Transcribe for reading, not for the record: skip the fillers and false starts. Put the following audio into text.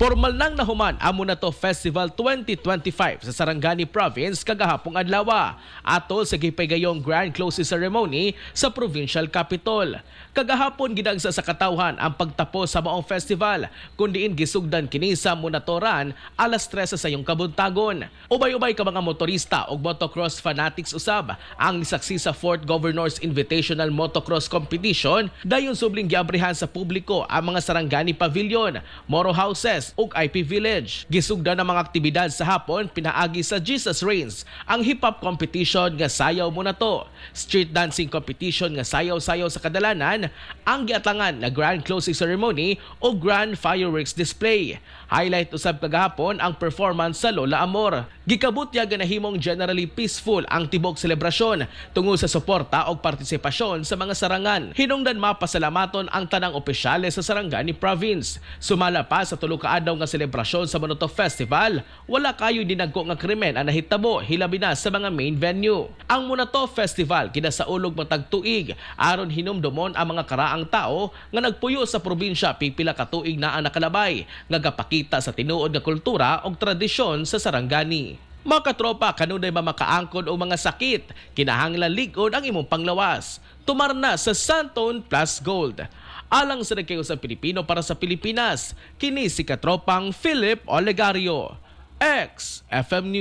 Formal nang nahuman ang Munato Festival 2025 sa Sarangani Province kagahapong adlaw atol sa gipayong grand closing ceremony sa provincial capital. Kagahapon gidagsa sa katawhan ang pagtapos sa maong festival kundiin gisugdan kini sa Munatoran alas 3 sa sayong kabuntagon. Ubay-ubay ka mga motorista ug motocross fanatics usab ang nisaksi sa 4th Governor's Invitational Motocross Competition dayon subling giabrihan sa publiko ang mga Sarangani Pavilion, Moro Houses ug IP Village. Gisugdan ang mga aktibidad sa hapon pinaagi sa Jesus Reigns, ang hip-hop competition nga sayaw Munato, street dancing competition nga sayaw-sayaw sa kadalanan, ang giatlangan na grand closing ceremony o grand fireworks display. Highlight usab kagahapon ang performance sa Lola Amor. Gikabutya ganahimong generally peaceful ang tibok selebrasyon tungod sa suporta o partisipasyon sa mga sarangan. Hinungdan mapasalamaton ang tanang opisyales sa Sarangani Province. Sumala pa sa tulo ka adlaw nga selebrasyon sa Munato Festival, wala kayo dinagko nga krimen ang nahitabo hilabi na sa mga main venue. Ang Munato Festival kinasaulog matag tuig aron hinumdumon ang mga karaang tao nga nagpuyo sa probinsya pipila ka tuig na ang nakalabay nga gapakita sa tinuod nga kultura o tradisyon sa Sarangani. Mga katropa, kanunay mamakaangkon o mga sakit, kinahanglan ligon ang imong panglawas. Tumar na sa Santon Plus Gold. Alang sa nagkayo sa Pilipino para sa Pilipinas, kini si katropang Philip Olegario, ex-FM News.